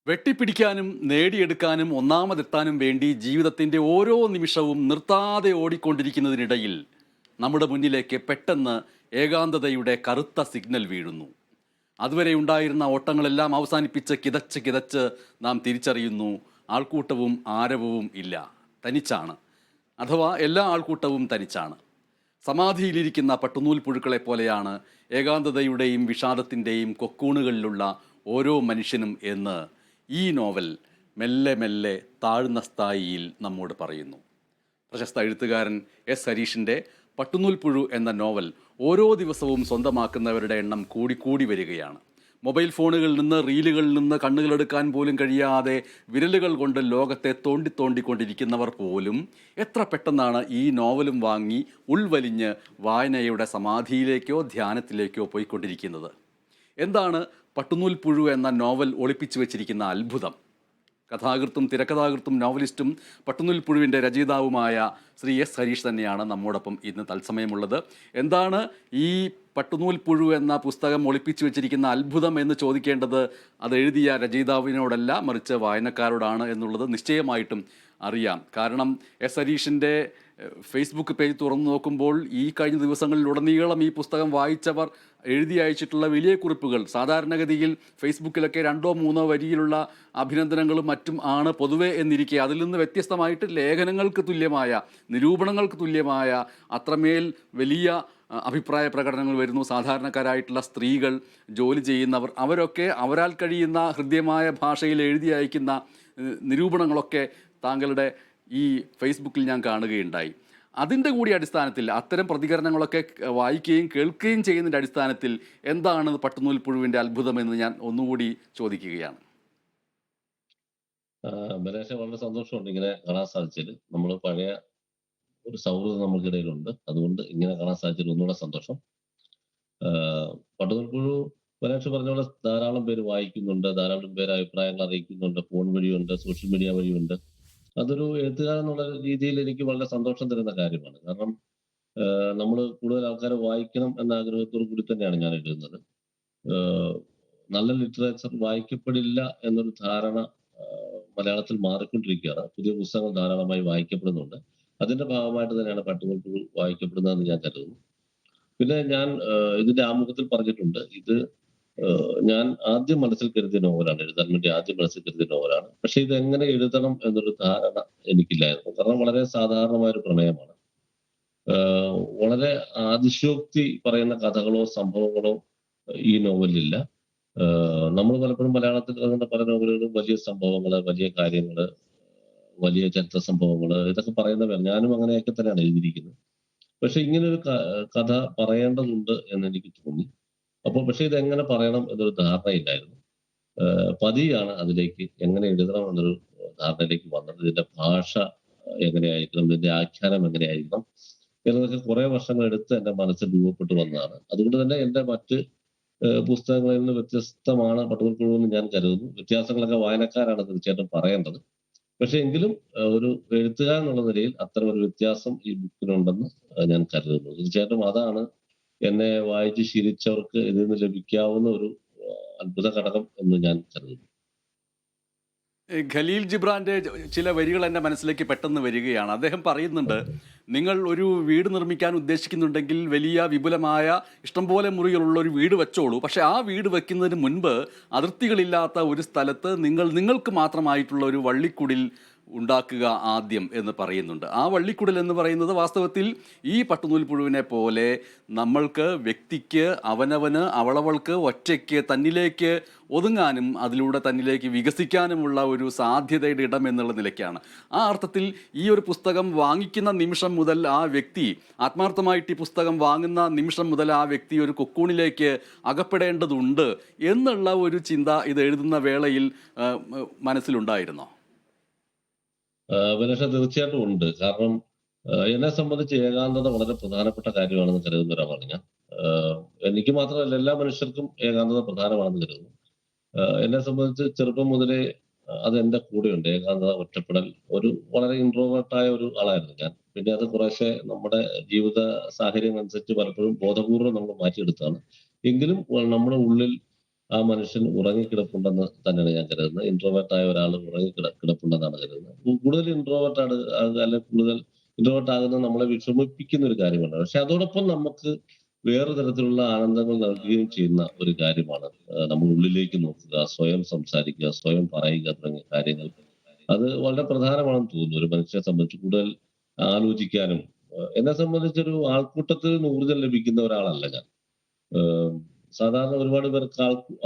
വെട്ടിപ്പിടിക്കാനും നേടിയെടുക്കാനും ഒന്നാമതെത്താനും വേണ്ടി ജീവിതത്തിൻ്റെ ഓരോ നിമിഷവും നിർത്താതെ ഓടിക്കൊണ്ടിരിക്കുന്നതിനിടയിൽ നമ്മുടെ മുന്നിലേക്ക് പെട്ടെന്ന് ഏകാന്തതയുടെ കറുത്ത സിഗ്നൽ വീഴുന്നു. അതുവരെ ഉണ്ടായിരുന്ന ഓട്ടങ്ങളെല്ലാം അവസാനിപ്പിച്ച് കിതച്ച് കിതച്ച് നാം തിരിച്ചറിയുന്നു, ആൾക്കൂട്ടവും ആരവവും ഇല്ല, തനിച്ചാണ്. അഥവാ എല്ലാ ആൾക്കൂട്ടവും തനിച്ചാണ്. സമാധിയിലിരിക്കുന്ന പട്ടുനൂൽ പുഴുക്കളെ പോലെയാണ് ഏകാന്തതയുടെയും വിഷാദത്തിൻ്റെയും കൊക്കൂണുകളിലുള്ള ഓരോ മനുഷ്യനും എന്ന് ഈ നോവൽ മെല്ലെ മെല്ലെ താഴ്ന്ന സ്ഥായിയിൽ നമ്മോട് പറയുന്നു. പ്രശസ്ത എഴുത്തുകാരൻ എസ് ഹരീഷിൻ്റെ പട്ടുനൂൽ പുഴു എന്ന നോവൽ ഓരോ ദിവസവും സ്വന്തമാക്കുന്നവരുടെ എണ്ണം കൂടിക്കൂടി വരികയാണ്. മൊബൈൽ ഫോണുകളിൽ നിന്ന്, റീലുകളിൽ നിന്ന് കണ്ണുകളെടുക്കാൻ പോലും കഴിയാതെ വിരലുകൾ കൊണ്ട് ലോകത്തെ തോണ്ടിക്കൊണ്ടിരിക്കുന്നവർ പോലും എത്ര പെട്ടെന്നാണ് ഈ നോവലും വാങ്ങി ഉൾവലിഞ്ഞ് വായനയുടെ സമാധിയിലേക്കോ ധ്യാനത്തിലേക്കോ പോയിക്കൊണ്ടിരിക്കുന്നത്. എന്താണ് പട്ടുനൂൽ പുഴു എന്ന നോവൽ ഒളിപ്പിച്ചു വെച്ചിരിക്കുന്ന അത്ഭുതം? കഥാകൃത്തും തിരക്കഥാകൃത്തും നോവലിസ്റ്റും പട്ടുനൂൽ പുഴുവിൻ്റെ രചയിതാവുമായ ശ്രീ എസ് ഹരീഷ് തന്നെയാണ് നമ്മോടൊപ്പം ഇന്ന് തത്സമയമുള്ളത്. എന്താണ് ഈ പട്ടുനൂൽ പുഴു എന്ന പുസ്തകം ഒളിപ്പിച്ചു വെച്ചിരിക്കുന്ന അത്ഭുതം എന്ന് ചോദിക്കേണ്ടത് അത് എഴുതിയ രചയിതാവിനോടല്ല, മറിച്ച് വായനക്കാരോടാണ് എന്നുള്ളത് നിശ്ചയമായിട്ടും അറിയാം. കാരണം എസ് ഹരീഷിൻ്റെ ഫേസ്ബുക്ക് പേജ് തുറന്നു നോക്കുമ്പോൾ ഈ കഴിഞ്ഞ ദിവസങ്ങളിലുടനീളം ഈ പുസ്തകം വായിച്ചവർ എഴുതി അയച്ചിട്ടുള്ള വലിയ കുറിപ്പുകൾ, സാധാരണഗതിയിൽ ഫേസ്ബുക്കിലൊക്കെ 2-3 വരിയിലുള്ള അഭിനന്ദനങ്ങളും മറ്റും ആണ് പൊതുവെ എന്നിരിക്കെ, അതിൽ നിന്ന് വ്യത്യസ്തമായിട്ട് ലേഖനങ്ങൾക്ക് തുല്യമായ, നിരൂപണങ്ങൾക്ക് തുല്യമായ അത്രമേൽ വലിയ അഭിപ്രായ പ്രകടനങ്ങൾ വരുന്നു. സാധാരണക്കാരായിട്ടുള്ള സ്ത്രീകൾ, ജോലി ചെയ്യുന്നവർ, അവരൊക്കെ അവരാൽ കഴിയുന്ന ഹൃദ്യമായ ഭാഷയിൽ എഴുതി അയക്കുന്ന നിരൂപണങ്ങളൊക്കെ താങ്കളുടെ ഈ ഫേസ്ബുക്കിൽ ഞാൻ കാണുകയുണ്ടായി. അതിൻ്റെ കൂടി അടിസ്ഥാനത്തിൽ അത്തരം പ്രതികരണങ്ങളൊക്കെ വായിക്കുകയും കേൾക്കുകയും ചെയ്യുന്നതിൻ്റെ അടിസ്ഥാനത്തിൽ എന്താണ് പട്ടുനൂൽ പുഴുവിൻ്റെ അത്ഭുതമെന്ന് ഞാൻ ഒന്നുകൂടി ചോദിക്കുകയാണ്. ബലേഷ വളരെ സന്തോഷമുണ്ട് ഇങ്ങനെ കാണാൻ സാധിച്ചതിൽ. നമ്മൾ പഴയ ഒരു സൗഹൃദം നമുക്കിടയിലുണ്ട്. അതുകൊണ്ട് ഇങ്ങനെ കാണാൻ സാധിച്ചതിൽ ഒന്നുകൂടെ സന്തോഷം. പട്ടുനൂൽ പുഴു ബലേഷ പറഞ്ഞ പോലെ ധാരാളം പേര് വായിക്കുന്നുണ്ട്, ധാരാളം പേര് അഭിപ്രായങ്ങൾ അറിയിക്കുന്നുണ്ട്. ഫോൺ വഴിയുണ്ട്, സോഷ്യൽ മീഡിയ വഴിയുണ്ട്. അതൊരു എഴുത്തുകാരൻ എന്നുള്ള രീതിയിൽ എനിക്ക് വളരെ സന്തോഷം തരുന്ന കാര്യമാണ്. കാരണം നമ്മൾ കൂടുതൽ ആൾക്കാരെ വായിക്കണം എന്ന ആഗ്രഹത്തോടു കൂടി തന്നെയാണ് ഞാൻ എഴുതുന്നത്. നല്ല ലിറ്ററേച്ചർ വായിക്കപ്പെടില്ല എന്നൊരു ധാരണ മലയാളത്തിൽ മാറിക്കൊണ്ടിരിക്കുകയാണ്. പുതിയ പുസ്തകങ്ങൾ ധാരാളമായി വായിക്കപ്പെടുന്നുണ്ട്. അതിന്റെ ഭാഗമായിട്ട് തന്നെയാണ് പട്ടുനൂൽ പുഴു വായിക്കപ്പെടുന്നതെന്ന് ഞാൻ കരുതുന്നു. പിന്നെ ഞാൻ ഇതിന്റെ ആമുഖത്തിൽ പറഞ്ഞിട്ടുണ്ട്, ഇത് ഞാൻ ആദ്യം മനസ്സിൽ കരുതിയ നോവലാണ്, എഴുതാൻ വേണ്ടി ആദ്യം മനസ്സിൽ കരുതിയ നോവലാണ്. പക്ഷെ ഇത് എങ്ങനെ എഴുതണം എന്നൊരു ധാരണ എനിക്കില്ലായിരുന്നു. കാരണം വളരെ സാധാരണമായ ഒരു പ്രമേയമാണ്. വളരെ അതിശയോക്തി പറയുന്ന കഥകളോ സംഭവങ്ങളോ ഈ നോവലിലില്ല. നമ്മൾ പലപ്പോഴും മലയാളത്തിൽ ഇറങ്ങുന്ന പല നോവലുകളും വലിയ സംഭവങ്ങള്, വലിയ കാര്യങ്ങള്, വലിയ ചരിത്ര സംഭവങ്ങള്, ഇതൊക്കെ പറയുന്നവരാണ്. ഞാനും അങ്ങനെയൊക്കെ തന്നെയാണ് എഴുതിയിരിക്കുന്നത്. പക്ഷെ ഇങ്ങനൊരു കഥ പറയേണ്ടതുണ്ട് എന്ന് എനിക്ക് തോന്നി. അപ്പോൾ പക്ഷെ ഇതെങ്ങനെ പറയണം എന്നൊരു ധാരണയില്ലായിരുന്നു. പതിയാണ് അതിലേക്ക് എങ്ങനെ എഴുതണം എന്നൊരു ധാരണയിലേക്ക് വന്നത്. ഇതിന്റെ ഭാഷ എങ്ങനെയായിരിക്കണം, ഇതിന്റെ ആഖ്യാനം എങ്ങനെയായിരിക്കണം എന്നതൊക്കെ കുറെ വർഷങ്ങൾ എടുത്ത് എന്റെ മനസ്സിൽ രൂപപ്പെട്ടു വന്നതാണ്. അതുകൊണ്ട് തന്നെ എന്റെ മറ്റ് പുസ്തകങ്ങളിൽ നിന്ന് വ്യത്യസ്തമാണ് പട്ടുനൂൽ പുഴു എന്ന് ഞാൻ കരുതുന്നു. വ്യത്യാസങ്ങളൊക്കെ വായനക്കാരാണ് തീർച്ചയായിട്ടും പറയേണ്ടത്. പക്ഷെ എങ്കിലും ഒരു എഴുത്തുകാരൻ എന്നുള്ള നിലയിൽ അത്തരം ഒരു വ്യത്യാസം ഈ ബുക്കിനുണ്ടെന്ന് ഞാൻ കരുതുന്നു. തീർച്ചയായിട്ടും അതാണ് എന്നെ വായിച്ച് ശീലിച്ചവർക്ക് ഇതിൽ നിന്ന് ലഭിക്കാവുന്ന ഒരു അത്ഭുത ഘടകം എന്ന് ഞാൻ കരുതുന്നു. ഖലീൽ ജിബ്രാന്റെ ചില വരികൾ എൻ്റെ മനസ്സിലേക്ക് പെട്ടെന്ന് വരികയാണ്. അദ്ദേഹം പറയുന്നുണ്ട്, നിങ്ങൾ ഒരു വീട് നിർമ്മിക്കാൻ ഉദ്ദേശിക്കുന്നുണ്ടെങ്കിൽ വലിയ വിപുലമായ ഇഷ്ടംപോലെ മുറികളുള്ള ഒരു വീട് വെച്ചോളൂ. പക്ഷേ ആ വീട് വെക്കുന്നതിന് മുൻപ് അതിർത്തികളില്ലാത്ത ഒരു സ്ഥലത്ത് നിങ്ങൾക്ക് മാത്രമായിട്ടുള്ള ഒരു വള്ളിക്കുടിൽ ഉണ്ടാക്കുക ആദ്യം എന്ന് പറയുന്നുണ്ട്. ആ വള്ളിക്കുടൽ എന്ന് പറയുന്നത് വാസ്തവത്തിൽ ഈ പട്ടുനൂൽ പുഴുവിനെ പോലെ നമ്മൾക്ക്, വ്യക്തിക്ക്, അവനവന്, അവളവൾക്ക് ഒറ്റയ്ക്ക് തന്നിലേക്ക് ഒതുങ്ങാനും അതിലൂടെ തന്നിലേക്ക് വികസിക്കാനുമുള്ള ഒരു സാധ്യതയുടെ ഇടം എന്നുള്ള നിലയ്ക്കാണ്. ആ അർത്ഥത്തിൽ ഈ ഒരു പുസ്തകം വാങ്ങിക്കുന്ന നിമിഷം മുതൽ ആ വ്യക്തി, ആത്മാർത്ഥമായിട്ട് ഈ പുസ്തകം വാങ്ങുന്ന നിമിഷം മുതൽ ആ വ്യക്തി ഒരു കൊക്കൂണിലേക്ക് അകപ്പെടേണ്ടതുണ്ട് എന്നുള്ള ഒരു ചിന്ത ഇത് എഴുതുന്ന വേളയിൽ മനസ്സിലുണ്ടായിരുന്നോ? അഭിലാഷ തീർച്ചയായിട്ടും ഉണ്ട്. കാരണം എന്നെ സംബന്ധിച്ച് ഏകാന്തത വളരെ പ്രധാനപ്പെട്ട കാര്യമാണെന്ന് കരുതുന്ന ഒരാളാണ് ഞാൻ. എനിക്ക് മാത്രമല്ല, എല്ലാ മനുഷ്യർക്കും ഏകാന്തത പ്രധാനമാണെന്ന് കരുതുന്നു. എന്നെ സംബന്ധിച്ച് ചെറുപ്പം മുതലേ അത് എന്റെ കൂടെയുണ്ട്. ഏകാന്തത, ഒറ്റപ്പെടൽ. ഒരു വളരെ ഇൻട്രോവേർട്ടായ ഒരു ആളായിരുന്നു ഞാൻ. പിന്നെ അത് കുറേശ്ശെ നമ്മുടെ ജീവിത സാഹചര്യം അനുസരിച്ച് പലപ്പോഴും ബോധപൂർവ്വം നമ്മൾ മാറ്റിയെടുത്താണ്. എങ്കിലും നമ്മുടെ ഉള്ളിൽ ആ മനുഷ്യൻ ഉറങ്ങിക്കിടപ്പുണ്ടെന്ന് തന്നെയാണ് ഞാൻ കരുതുന്നത്. ഇൻട്രോവേർട്ട് ആയ ഒരാൾ കിടപ്പുണ്ടെന്നാണ് കരുതുന്നത്. കൂടുതൽ ഇൻട്രോവേർട്ട് ആണ് അല്ലെങ്കിൽ കൂടുതൽ ഇൻട്രോവേർട്ട് ആകുന്നത് നമ്മളെ വിഷമിപ്പിക്കുന്ന ഒരു കാര്യമാണ്. പക്ഷെ അതോടൊപ്പം നമുക്ക് വേറെ തരത്തിലുള്ള ആനന്ദങ്ങൾ നൽകുകയും ചെയ്യുന്ന ഒരു കാര്യമാണ്. നമ്മൾ ഉള്ളിലേക്ക് നോക്കുക, സ്വയം സംസാരിക്കുക, സ്വയം പറയുക തുടങ്ങിയ കാര്യങ്ങൾ. അത് വളരെ പ്രധാനമാണെന്ന് തോന്നുന്നു ഒരു മനുഷ്യനെ സംബന്ധിച്ച്. കൂടുതൽ ആലോചിക്കാനും എന്നെ സംബന്ധിച്ചൊരു ആൾക്കൂട്ടത്തിൽ നിന്ന് ഊർജ്ജം ലഭിക്കുന്ന ഒരാളല്ല ഞാൻ. ഏഹ് സാധാരണ ഒരുപാട് പേർക്ക്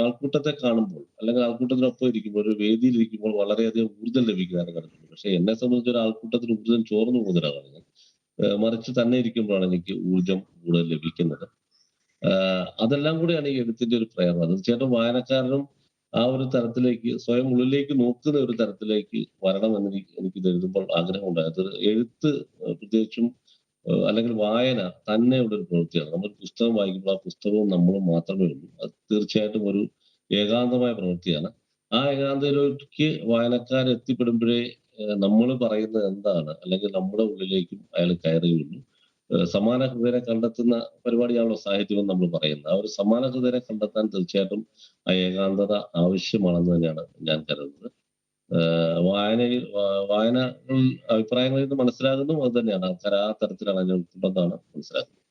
ആൾക്കൂട്ടത്തെ കാണുമ്പോൾ അല്ലെങ്കിൽ ആൾക്കൂട്ടത്തിനൊപ്പം ഇരിക്കുമ്പോൾ ഒരു വേദിയിൽ ഇരിക്കുമ്പോൾ വളരെയധികം ഊർജ്ജം ലഭിക്കുന്നതാണ് കണ്ടിട്ടുണ്ട്. പക്ഷെ എന്നെ സംബന്ധിച്ച് ഒരു ആൾക്കൂട്ടത്തിൽ ഊർജ്ജം ചോർന്നു പോകുന്ന ഒരാളാണ് ഞാൻ. മറിച്ച് തന്നെ ഇരിക്കുമ്പോഴാണ് എനിക്ക് ഊർജ്ജം കൂടുതൽ ലഭിക്കുന്നത്. അതെല്ലാം കൂടിയാണ് ഈ എഴുത്തിന്റെ ഒരു പ്രേരണ. തീർച്ചയായിട്ടും വായനക്കാരനും ആ ഒരു തരത്തിലേക്ക് സ്വയം ഉള്ളിലേക്ക് നോക്കുന്ന ഒരു തരത്തിലേക്ക് വരണമെന്ന് എനിക്കിത് എഴുതുമ്പോൾ ആഗ്രഹമുണ്ടായത്. എഴുത്ത് പ്രത്യേകിച്ചും അല്ലെങ്കിൽ വായന തന്നെയുള്ള ഒരു പ്രവൃത്തിയാണ്. നമ്മൾ പുസ്തകം വായിക്കുമ്പോൾ ആ പുസ്തകവും നമ്മളും മാത്രമേ ഉള്ളൂ. അത് തീർച്ചയായിട്ടും ഒരു ഏകാന്തമായ പ്രവൃത്തിയാണ്. ആ ഏകാന്തതയിലേക്ക് വായനക്കാരൻ എത്തിപ്പെടുമ്പോഴേ നമ്മൾ പറയുന്നത് എന്താണ് അല്ലെങ്കിൽ നമ്മുടെ ഉള്ളിലേക്കും അയാൾ കയറുകയുള്ളൂ. സമാന ഹൃദയരെ കണ്ടെത്തുന്ന പരിപാടിയാണല്ലോ സാഹിത്യം എന്ന് നമ്മൾ പറയുന്നത്. ആ ഒരു സമാന ഹൃദയരെ കണ്ടെത്താൻ തീർച്ചയായിട്ടും ആ ഏകാന്തത ആവശ്യമാണെന്ന് തന്നെയാണ് ഞാൻ കരുതുന്നത്. വായനകൾ അഭിപ്രായങ്ങളിൽ നിന്ന് മനസ്സിലാകുന്നു അത് തന്നെയാണ്. ആൾക്കാർ ആ തരത്തിലാണ് അതിനെ ഉൾക്കൊണ്ടെന്നാണ് മനസ്സിലാക്കുന്നത്.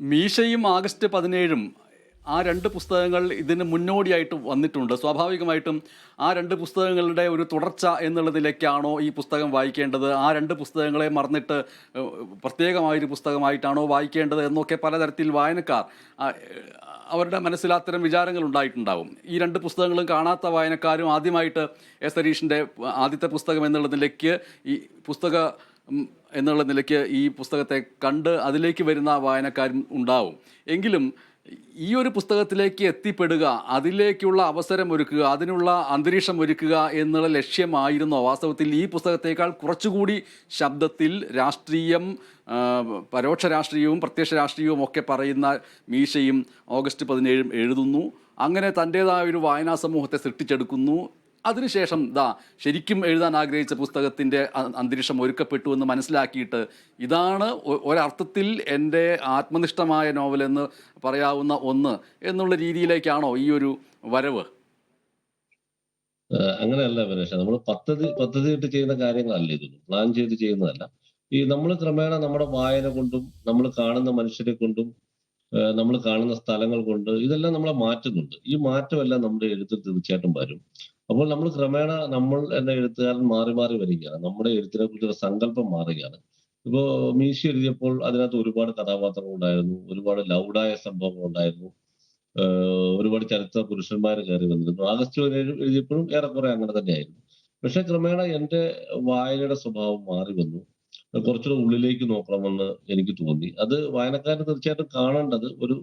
മീശയും ആഗസ്റ്റ് 17 ആ രണ്ട് പുസ്തകങ്ങൾ ഇതിന് മുന്നോടിയായിട്ട് വന്നിട്ടുണ്ട്. സ്വാഭാവികമായിട്ടും ആ രണ്ട് പുസ്തകങ്ങളുടെ ഒരു തുടർച്ച എന്നുള്ളതിലേക്കാണോ ഈ പുസ്തകം വായിക്കേണ്ടത്, ആ രണ്ട് പുസ്തകങ്ങളെ മറന്നിട്ട് പ്രത്യേകമായൊരു പുസ്തകമായിട്ടാണോ വായിക്കേണ്ടത് എന്നൊക്കെ പലതരത്തിൽ വായനക്കാർ അവരുടെ മനസ്സിൽ അത്തരം വിചാരങ്ങൾ ഉണ്ടായിട്ടുണ്ടാവും. ഈ രണ്ട് പുസ്തകങ്ങളും കാണാത്ത വായനക്കാരും ആദ്യമായിട്ട് എസ് ഹരീഷിൻ്റെ ആദ്യത്തെ പുസ്തകം എന്നുള്ളതിലേക്ക് എന്നുള്ള നിലയ്ക്ക് ഈ പുസ്തകത്തെ കണ്ട് അതിലേക്ക് വരുന്ന വായനക്കാരും ഉണ്ടാവും. എങ്കിലും ഈ ഒരു പുസ്തകത്തിലേക്ക് എത്തിപ്പെടുക, അതിലേക്കുള്ള അവസരം ഒരുക്കുക, അതിനുള്ള അന്തരീക്ഷം ഒരുക്കുക എന്നുള്ള ലക്ഷ്യമായിരുന്നോ വാസ്തവത്തിൽ ഈ പുസ്തകത്തേക്കാൾ കുറച്ചുകൂടി ശബ്ദത്തിൽ രാഷ്ട്രീയം, പരോക്ഷ രാഷ്ട്രീയവും പ്രത്യക്ഷ രാഷ്ട്രീയവും ഒക്കെ പറയുന്ന മീശയും ഓഗസ്റ്റ് 17 എഴുതുന്നു. അങ്ങനെ തൻ്റേതായ ഒരു വായനാ സമൂഹത്തെ സൃഷ്ടിച്ചെടുക്കുന്നു. അതിനുശേഷം ശരിക്കും എഴുതാൻ ആഗ്രഹിച്ച പുസ്തകത്തിൻ്റെ അന്തരീക്ഷം ഒരുക്കപ്പെട്ടു എന്ന് മനസ്സിലാക്കിയിട്ട് ഇതാണ് ഒരർത്ഥത്തിൽ എൻ്റെ ആത്മനിഷ്ഠമായ നോവലെന്ന് പറയാവുന്ന ഒന്ന് എന്നുള്ള രീതിയിലേക്കാണോ ഈ ഒരു വരവ്? അങ്ങനെയല്ല വിനേഷ. നമ്മൾ പദ്ധതിയിട്ട് ചെയ്യുന്ന കാര്യങ്ങളല്ല ഇതൊന്നും. പ്ലാൻ ചെയ്ത് ചെയ്യുന്നതല്ല. ഈ നമ്മൾ ക്രമേണ നമ്മുടെ വായന കൊണ്ടും നമ്മൾ കാണുന്ന മനുഷ്യരെ കൊണ്ടും നമ്മൾ കാണുന്ന സ്ഥലങ്ങൾ കൊണ്ട് ഇതെല്ലാം നമ്മളെ മാറ്റുന്നുണ്ട്. ഈ മാറ്റമെല്ലാം നമ്മുടെ എഴുത്തിൽ തീർച്ചയായിട്ടും വരും. അപ്പോൾ നമ്മൾ ക്രമേണ നമ്മൾ എന്ന എഴുത്തുകാരൻ മാറി മാറി വരികയാണ്. നമ്മുടെ എഴുത്തിനെ കുറിച്ചുള്ള സങ്കല്പം മാറുകയാണ്. ഇപ്പോ മീശി എഴുതിയപ്പോൾ അതിനകത്ത് ഒരുപാട് കഥാപാത്രങ്ങൾ ഉണ്ടായിരുന്നു, ഒരുപാട് ലൗഡായ സംഭവങ്ങൾ ഉണ്ടായിരുന്നു, ഒരുപാട് ചരിത്ര പുരുഷന്മാർ കയറി വന്നിരുന്നു. ആഗസ്റ്റ് 17 എഴുതിയപ്പോഴും ഏറെക്കുറെ അങ്ങനെ തന്നെയായിരുന്നു. പക്ഷെ ക്രമേണ എന്റെ വായനയുടെ സ്വഭാവം മാറി വന്നു. കുറച്ചുകൂടെ ഉള്ളിലേക്ക് നോക്കണമെന്ന് എനിക്ക് തോന്നി. അത് വായനക്കാരന് തീർച്ചയായിട്ടും കാണേണ്ടത് ഒരു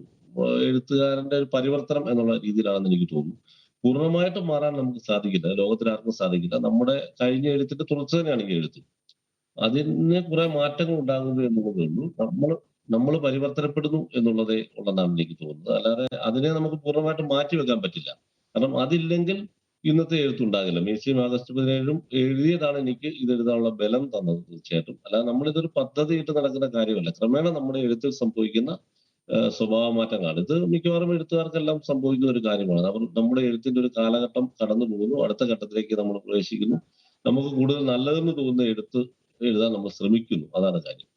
എഴുത്തുകാരന്റെ ഒരു പരിവർത്തനം എന്നുള്ള രീതിയിലാണെന്ന് എനിക്ക് തോന്നുന്നു. പൂർണ്ണമായിട്ടും മാറാൻ നമുക്ക് സാധിക്കില്ല. ലോകത്തിൽ ആർക്കും സാധിക്കില്ല. നമ്മുടെ കഴിഞ്ഞ എഴുത്തിന്റെ തുടർച്ച തന്നെയാണ് ഈ എഴുത്ത്. അതിന് കുറെ മാറ്റങ്ങൾ ഉണ്ടാകുന്നു എന്നുള്ളതേ ഉള്ളൂ. നമ്മൾ പരിവർത്തനപ്പെടുന്നു എന്നുള്ളതേ ഉള്ളതാണ് എനിക്ക് തോന്നുന്നത്. അല്ലാതെ അതിനെ നമുക്ക് പൂർണ്ണമായിട്ടും മാറ്റി വെക്കാൻ പറ്റില്ല. കാരണം അതില്ലെങ്കിൽ ഇന്നത്തെ എഴുത്തുണ്ടാകില്ല. മീശയും ആഗസ്റ്റ് 17 എഴുതിയതാണ് എനിക്ക് ഇത് എഴുതാനുള്ള ബലം തന്നത് തീർച്ചയായിട്ടും. അല്ലാതെ നമ്മളിതൊരു പദ്ധതിയിട്ട് നടക്കുന്ന കാര്യമല്ല. ക്രമേണ നമ്മുടെ എഴുത്തിൽ സംഭവിക്കുന്ന സ്വഭാവ മാറ്റങ്ങളാണ്. ഇത് മിക്കവാറും എഴുത്തുകാർക്കെല്ലാം സംഭവിക്കുന്ന ഒരു കാര്യമാണ്. അവർ നമ്മുടെ എഴുത്തിന്റെ ഒരു കാലഘട്ടം കടന്നു പോകുന്നു, അടുത്ത ഘട്ടത്തിലേക്ക് നമ്മൾ പ്രവേശിക്കുന്നു. നമുക്ക് കൂടുതൽ നല്ലതെന്ന് തോന്നുന്ന എഴുതാൻ നമ്മൾ ശ്രമിക്കുന്നു. അതാണ് കാര്യം.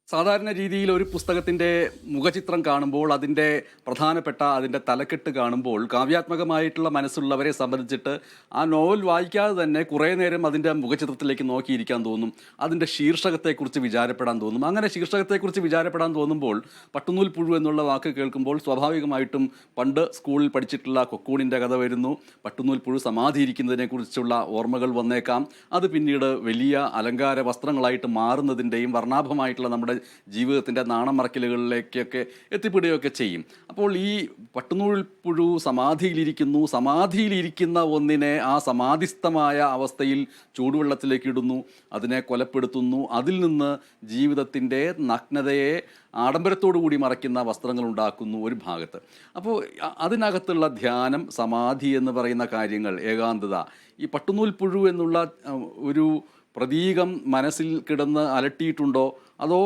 സാധാരണ രീതിയിൽ ഒരു പുസ്തകത്തിൻ്റെ മുഖചിത്രം കാണുമ്പോൾ അതിൻ്റെ തലക്കെട്ട് കാണുമ്പോൾ കാവ്യാത്മകമായിട്ടുള്ള മനസ്സുള്ളവരെ സംബന്ധിച്ചിട്ട് ആ നോവൽ വായിക്കാതെ തന്നെ കുറേ നേരം അതിൻ്റെ മുഖചിത്രത്തിലേക്ക് നോക്കിയിരിക്കാൻ തോന്നും. അതിൻ്റെ ശീർഷകത്തെക്കുറിച്ച് വിചാരപ്പെടാൻ തോന്നും. അങ്ങനെ ശീർഷകത്തെക്കുറിച്ച് വിചാരപ്പെടാൻ തോന്നുമ്പോൾ പട്ടുനൂൽ പുഴു എന്നുള്ള വാക്ക് കേൾക്കുമ്പോൾ സ്വാഭാവികമായിട്ടും പണ്ട് സ്കൂളിൽ പഠിച്ചിട്ടുള്ള കൊക്കൂണിൻ്റെ കഥ വരുന്നു. പട്ടുനൂൽ പുഴു സമാധിയിരിക്കുന്നതിനെക്കുറിച്ചുള്ള ഓർമ്മകൾ വന്നേക്കാം. അത് പിന്നീട് വലിയ അലങ്കാര വസ്ത്രങ്ങളായിട്ട് മാറുന്നതിൻ്റെയും വർണ്ണാഭമായിട്ടുള്ള നമ്മുടെ ജീവിതത്തിൻ്റെ നാണം മറക്കലുകളിലേക്കൊക്കെ എത്തിപ്പെടുകയൊക്കെ ചെയ്യും. അപ്പോൾ ഈ പട്ടുനൂൽ പുഴു സമാധിയിലിരിക്കുന്ന ഒന്നിനെ ആ സമാധിസ്ഥമായ അവസ്ഥയിൽ ചൂടുവെള്ളത്തിലേക്ക് ഇടുന്നു, അതിനെ കൊലപ്പെടുത്തുന്നു. അതിൽ നിന്ന് ജീവിതത്തിൻ്റെ നഗ്നതയെ ആഡംബരത്തോടു കൂടി മറയ്ക്കുന്ന വസ്ത്രങ്ങൾ ഉണ്ടാക്കുന്നു ഒരു ഭാഗത്ത്. അപ്പോൾ അതിനകത്തുള്ള ധ്യാനം, സമാധി എന്ന് പറയുന്ന കാര്യങ്ങൾ, ഏകാന്തത, ഈ പട്ടുനൂൽ പുഴു എന്നുള്ള ഒരു പ്രതീകം മനസ്സിൽ കിടന്ന് അലട്ടിയിട്ടുണ്ടോ, അതോ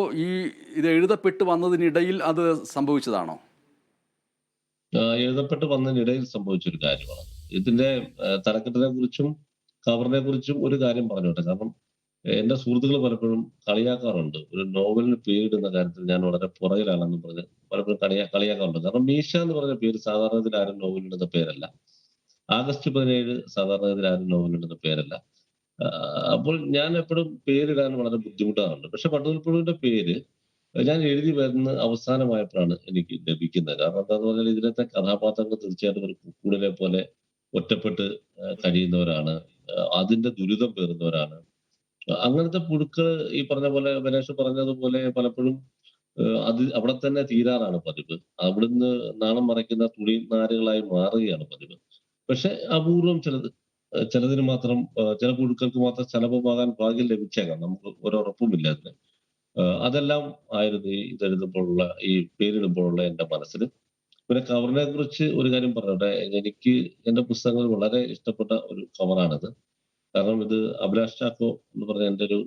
ഇത് എഴുതപ്പെട്ട് വന്നതിനിടയിൽ അത് സംഭവിച്ചതാണോ? എഴുതപ്പെട്ട് വന്നതിനിടയിൽ സംഭവിച്ച ഒരു കാര്യമാണ്. ഇതിന്റെ തലക്കെട്ടിനെ കുറിച്ചും കവറിനെ കുറിച്ചും ഒരു കാര്യം പറഞ്ഞോട്ടെ. കാരണം എന്റെ സുഹൃത്തുക്കൾ പലപ്പോഴും കളിയാക്കാറുണ്ട്. ഒരു നോവലിന് പേരിടുന്ന കാര്യത്തിൽ ഞാൻ വളരെ പുറകിലാണെന്ന് പറഞ്ഞ് പലപ്പോഴും കളിയാക്കാറുണ്ട്. കാരണം മീശ എന്ന് പറഞ്ഞ പേര് സാധാരണഗതിയിൽ ആരും നോവലിടുന്ന പേരല്ല. ആഗസ്റ്റ് 17 സാധാരണഗതിയിൽ ആരും നോവലിടുന്ന പേരല്ല. അപ്പോൾ ഞാൻ എപ്പോഴും പേരിടാൻ വളരെ ബുദ്ധിമുട്ടാറുണ്ട്. പക്ഷെ പട്ടുതൽപ്പുഴുവിന്റെ പേര് ഞാൻ എഴുതി വരുന്ന അവസാനമായപ്പോഴാണ് എനിക്ക് ലഭിക്കുന്നത്. കാരണം എന്താന്ന് പറഞ്ഞാൽ ഇതിലത്തെ കഥാപാത്രങ്ങൾ തീർച്ചയായിട്ടും ഒരു കുക്കുടനെ പോലെ ഒറ്റപ്പെട്ട് കഴിയുന്നവരാണ്. അതിന്റെ ദുരിതം പേറുന്നവരാണ്. അങ്ങനത്തെ പുഴുക്കള് ഈ പറഞ്ഞ പോലെ ഗണേഷ് പറഞ്ഞതുപോലെ പലപ്പോഴും അത് അവിടെ തന്നെ തീരാറാണ് പതിവ്. അവിടുന്ന് നാണം മറയ്ക്കുന്ന തുണി നാരുകളായി മാറുകയാണ് പതിവ്. പക്ഷെ അപൂർവം ചിലതിന് മാത്രം ചില പുഴുക്കൾക്ക് മാത്രം ശലഭമാകാൻ ഭാഗ്യം ലഭിച്ചേക്കാം. നമുക്ക് ഒരുറപ്പുമില്ല അതിന്. അതെല്ലാം ആയിരുന്നു ഈ ഇതെഴുതുമ്പോഴുള്ള ഈ പേരിടുമ്പോഴുള്ള എന്റെ മനസ്സിൽ. പിന്നെ കവറിനെ കുറിച്ച് ഒരു കാര്യം പറഞ്ഞോട്ടെ. എനിക്ക് എന്റെ പുസ്തകങ്ങളിൽ വളരെ ഇഷ്ടപ്പെട്ട ഒരു കവറാണിത്. കാരണം ഇത് അഭിലാഷ് ചാക്കോ എന്ന് പറഞ്ഞ എന്റെ ഒരു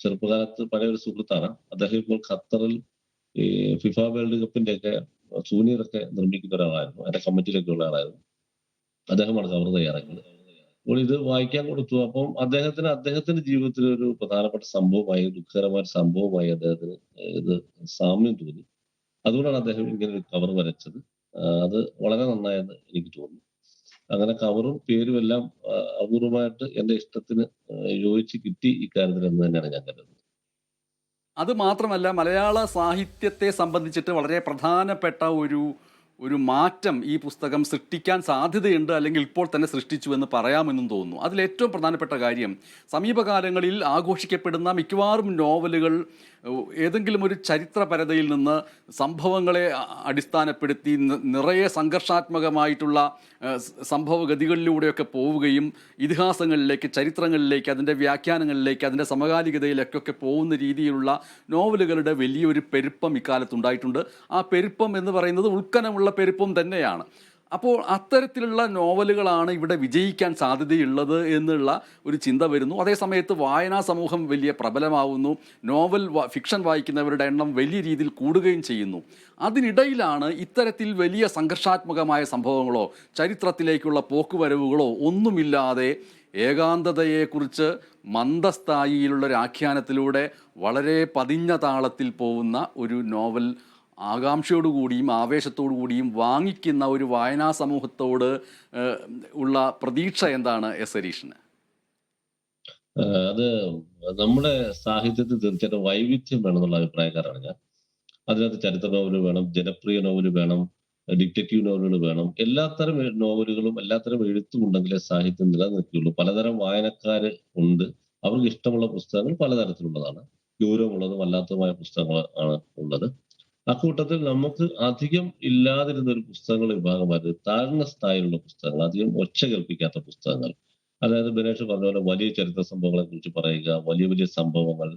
ചെറുപ്പകാലത്ത് പഴയ ഒരു സുഹൃത്താണ്. അദ്ദേഹം ഇപ്പോൾ ഖത്തറിൽ ഈ ഫിഫ വേൾഡ് കപ്പിന്റെ ഒക്കെ സൂനിയറൊക്കെ നിർമ്മിക്കുന്ന ഒരാളായിരുന്നു. അതിന്റെ കമ്മിറ്റിയിലൊക്കെ ഉള്ള ആളായിരുന്നു. അദ്ദേഹമാണ് കവർ തയ്യാറാക്കിയത്. അപ്പോൾ ഇത് വായിക്കാൻ കൊടുത്തു. അപ്പം അദ്ദേഹത്തിന്റെ ജീവിതത്തിൽ ഒരു പ്രധാനപ്പെട്ട സംഭവമായി, ദുഃഖകരമായ ഒരു സംഭവമായി അദ്ദേഹത്തിന് ഇത് സാമ്യം തോന്നി. അതുകൊണ്ടാണ് അദ്ദേഹം ഇങ്ങനെ ഒരു കവർ വരച്ചത്. അത് വളരെ നന്നായെന്ന് എനിക്ക് തോന്നുന്നു. അങ്ങനെ കവറും പേരും എല്ലാം അപൂർവമായിട്ട് എന്റെ ഇഷ്ടത്തിന് യോജിച്ച് കിട്ടി ഇക്കാര്യത്തിൽ എന്ന് തന്നെയാണ് ഞാൻ കരുതുന്നത്. അത് മാത്രമല്ല, മലയാള സാഹിത്യത്തെ സംബന്ധിച്ചിട്ട് വളരെ പ്രധാനപ്പെട്ട ഒരു ഒരു മാറ്റം ഈ പുസ്തകം സൃഷ്ടിക്കാൻ സാധ്യതയുണ്ട്, അല്ലെങ്കിൽ ഇപ്പോൾ തന്നെ സൃഷ്ടിച്ചു എന്ന് പറയാമെന്നും തോന്നുന്നു. അതിലേറ്റവും പ്രധാനപ്പെട്ട കാര്യം, സമീപകാലങ്ങളിൽ ആഘോഷിക്കപ്പെടുന്ന മിക്കവാറും നോവലുകൾ ഏതെങ്കിലും ഒരു ചരിത്രപരതയിൽ നിന്ന് സംഭവങ്ങളെ അടിസ്ഥാനപ്പെടുത്തി നിറയെ സംഘർഷാത്മകമായിട്ടുള്ള സംഭവഗതികളിലൂടെയൊക്കെ പോവുകയും ഇതിഹാസങ്ങളിലേക്ക്, ചരിത്രങ്ങളിലേക്ക്, അതിൻ്റെ വ്യാഖ്യാനങ്ങളിലേക്ക്, അതിൻ്റെ സമകാലികതയിലേക്കൊക്കെ പോകുന്ന രീതിയിലുള്ള നോവലുകളുടെ വലിയൊരു പെരുപ്പം ഇക്കാലത്തുണ്ടായിട്ടുണ്ട്. ആ പെരുപ്പം എന്ന് പറയുന്നത് ഉൾക്കനമുള്ള പെരുപ്പം തന്നെയാണ്. അപ്പോൾ അത്തരത്തിലുള്ള നോവലുകളാണ് ഇവിടെ വിജയിക്കാൻ സാധ്യതയുള്ളത് എന്നുള്ള ഒരു ചിന്ത വരുന്നു. അതേസമയത്ത് വായനാ സമൂഹം വലിയ പ്രബലമാവുന്നു. ഫിക്ഷൻ വായിക്കുന്നവരുടെ എണ്ണം വലിയ രീതിയിൽ കൂടുകയും ചെയ്യുന്നു. അതിനിടയിലാണ് ഇത്തരത്തിൽ വലിയ സംഘർഷാത്മകമായ സംഭവങ്ങളോ ചരിത്രത്തിലേക്കുള്ള പോക്കുവരവുകളോ ഒന്നുമില്ലാതെ ഏകാന്തതയെക്കുറിച്ച് മന്ദസ്ഥായിയിലുള്ളൊരു ആഖ്യാനത്തിലൂടെ വളരെ പതിഞ്ഞ താളത്തിൽ പോകുന്ന ഒരു നോവൽ ആകാംക്ഷയോടുകൂടിയും ആവേശത്തോടു കൂടിയും വാങ്ങിക്കുന്ന ഒരു വായനാ സമൂഹത്തോട് ഉള്ള പ്രതീക്ഷ എന്താണ് എസ് ഹരീഷിന്? അത് നമ്മുടെ സാഹിത്യത്തിൽ തീർച്ചയായിട്ടും വൈവിധ്യം വേണമെന്നുള്ള അഭിപ്രായക്കാരാണ് ഞാൻ. അതിനകത്ത് ചരിത്ര നോവല് വേണം, ജനപ്രിയ നോവല് വേണം, ഡിറ്റക്റ്റീവ് നോവലുകൾ വേണം. എല്ലാത്തരം നോവലുകളും എല്ലാത്തരം എഴുത്തും ഉണ്ടെങ്കിലേ സാഹിത്യം നിലനിൽക്കുകയുള്ളൂ. പലതരം വായനക്കാര് ഉണ്ട്. അവർക്ക് ഇഷ്ടമുള്ള പുസ്തകങ്ങൾ പലതരത്തിലുള്ളതാണ്. ഗൗരവമുള്ളതും അല്ലാത്തതുമായ പുസ്തകങ്ങൾ ആണ് ഉള്ളത്. അക്കൂട്ടത്തിൽ നമുക്ക് അധികം ഇല്ലാതിരുന്ന ഒരു പുസ്തകങ്ങളുടെ വിഭാഗമായിരുന്നു താഴ്ന്ന സ്ഥായിലുള്ള പുസ്തകങ്ങൾ, അധികം ഒച്ച കേൾപ്പിക്കാത്ത പുസ്തകങ്ങൾ. അതായത് ബിനേഷ് പറഞ്ഞ പോലെ വലിയ ചരിത്ര സംഭവങ്ങളെ കുറിച്ച് പറയുക, വലിയ വലിയ സംഭവങ്ങൾ,